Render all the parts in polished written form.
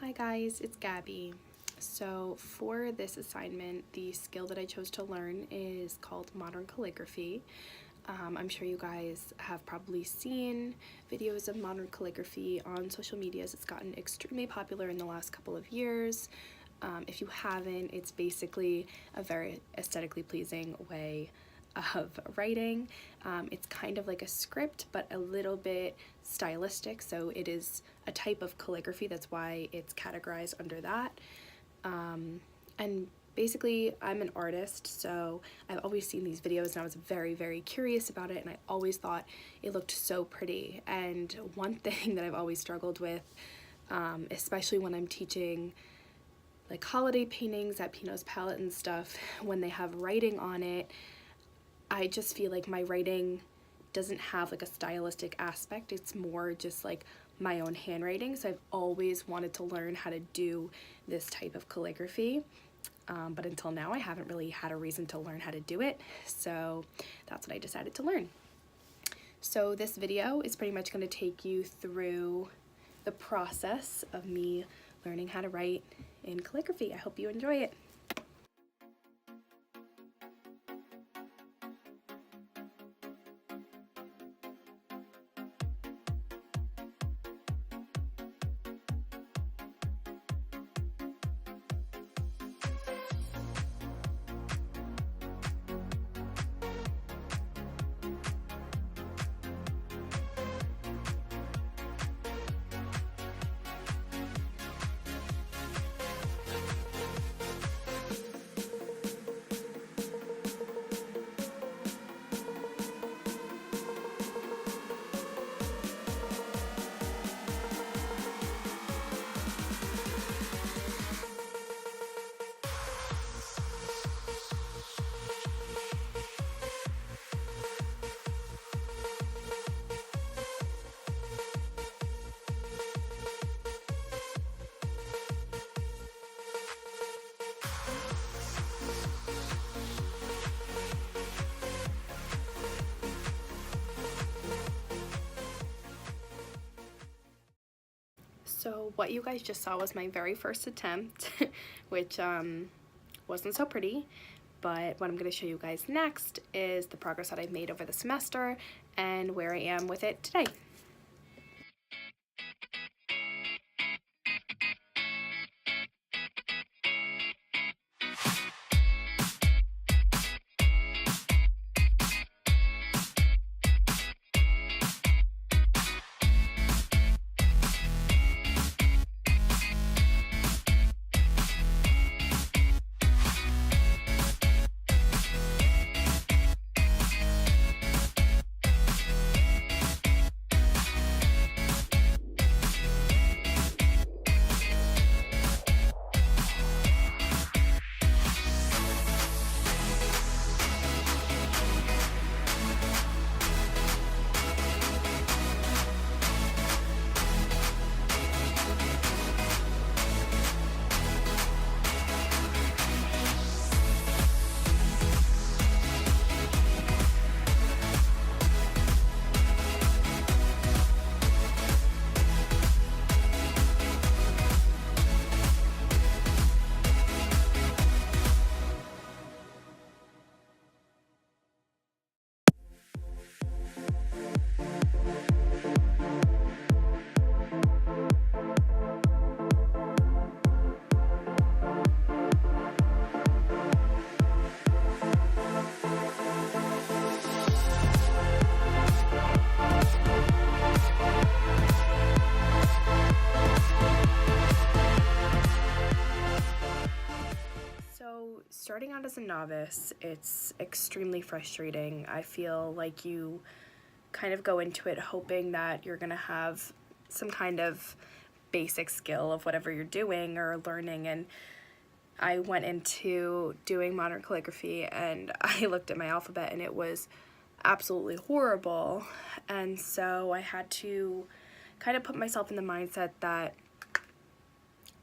Hi guys, it's Gabby. So for this assignment, the skill that I chose to learn is called modern calligraphy. I'm sure you guys have probably seen videos of modern calligraphy on social medias. It's gotten extremely popular in the last couple of years. If you haven't, it's basically a very aesthetically pleasing way of writing. It's kind of like a script, but a little bit stylistic, so it is a type of calligraphy. That's why it's categorized under that. And basically, I'm an artist, so I've always seen these videos and I was very curious about it, and I always thought it looked so pretty. And one thing that I've always struggled with, especially when I'm teaching like holiday paintings at Pinot's Palette and stuff, when they have writing on it, I just feel like my writing doesn't have like a stylistic aspect. It's more just like my own handwriting. So I've always wanted to learn how to do this type of calligraphy. But until now, I haven't really had a reason to learn how to do it. So that's what I decided to learn. So this video is pretty much going to take you through the process of me learning how to write in calligraphy. I hope you enjoy it. So what you guys just saw was my very first attempt, which wasn't so pretty, but what I'm going to show you guys next is the progress that I've made over the semester and where I am with it today. Starting out as a novice, it's extremely frustrating. I feel like you kind of go into it hoping that you're gonna have some kind of basic skill of whatever you're doing or learning, and I went into doing modern calligraphy and I looked at my alphabet and it was absolutely horrible, and so I had to kind of put myself in the mindset that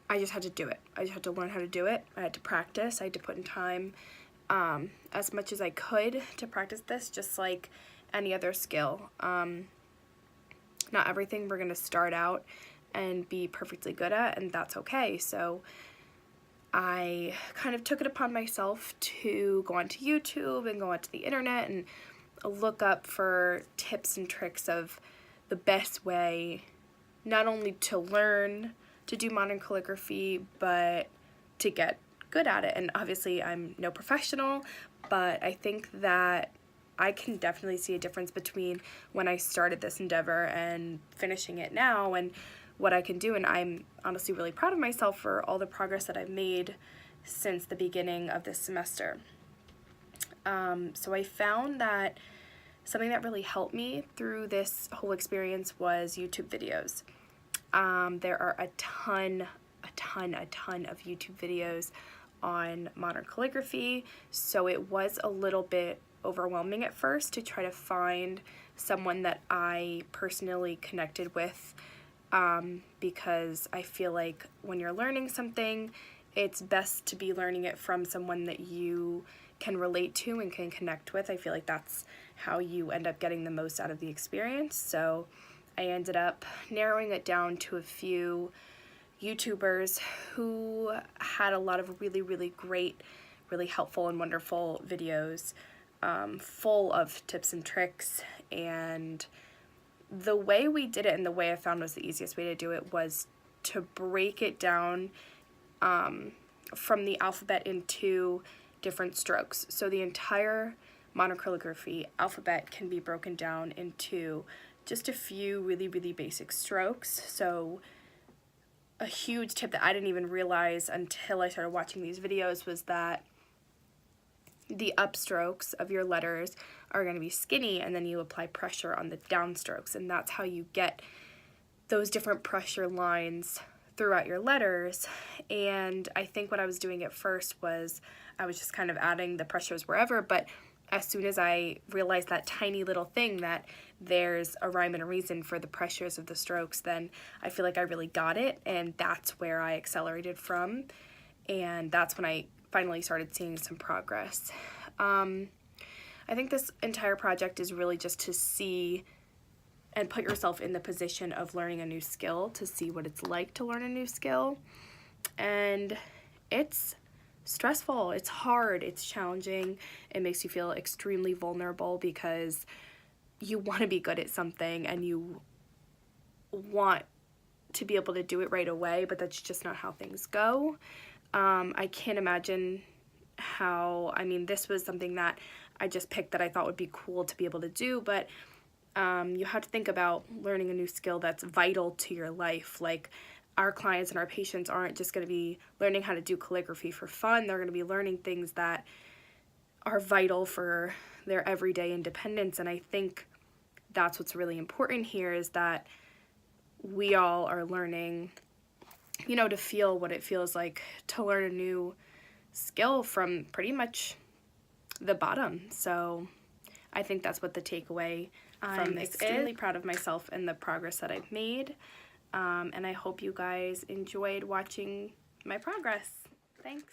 I just had to do it. I just had to learn how to do it. I had to practice. I had to put in time as much as I could to practice this, just like any other skill. Not everything we're going to start out and be perfectly good at, and that's okay. So I kind of took it upon myself to go onto YouTube and go onto the internet and look up for tips and tricks of the best way not only to learn to do modern calligraphy, but to get good at it. And obviously I'm no professional, but I think that I can definitely see a difference between when I started this endeavor and finishing it now, and what I can do. And I'm honestly really proud of myself for all the progress that I've made since the beginning of this semester. So I found that something that really helped me through this whole experience was YouTube videos. There are a ton of YouTube videos on modern calligraphy, so it was a little bit overwhelming at first to try to find someone that I personally connected with, because I feel like when you're learning something, it's best to be learning it from someone that you can relate to and can connect with. I feel like that's how you end up getting the most out of the experience. So I ended up narrowing it down to a few YouTubers who had a lot of really great, really helpful and wonderful videos, full of tips and tricks. And the way we did it, and the way I found was the easiest way to do it, was to break it down from the alphabet into different strokes. So the entire modern calligraphy alphabet can be broken down into just a few really basic strokes. So a huge tip that I didn't even realize until I started watching these videos was that the upstrokes of your letters are going to be skinny, and then you apply pressure on the downstrokes, and that's how you get those different pressure lines throughout your letters. And I think what I was doing at first was I was just kind of adding the pressures wherever, but as soon as I realized that tiny little thing, that there's a rhyme and a reason for the pressures of the strokes, then I feel like I really got it, and that's where I accelerated from, and that's when I finally started seeing some progress. I think this entire project is really just to see and put yourself in the position of learning a new skill, to see what it's like to learn a new skill. And it's stressful, it's hard, it's challenging, it makes you feel extremely vulnerable because you want to be good at something and you want to be able to do it right away, but that's just not how things go. I can't imagine how, I mean, this was something that I just picked that I thought would be cool to be able to do, but you have to think about learning a new skill that's vital to your life. Like, our clients and our patients aren't just going to be learning how to do calligraphy for fun. They're going to be learning things that are vital for their everyday independence. And I think that's what's really important here, is that we all are learning, you know, to feel what it feels like to learn a new skill from pretty much the bottom. So I think that's what the takeaway from this is. I'm extremely proud of myself and the progress that I've made. And I hope you guys enjoyed watching my progress. Thanks.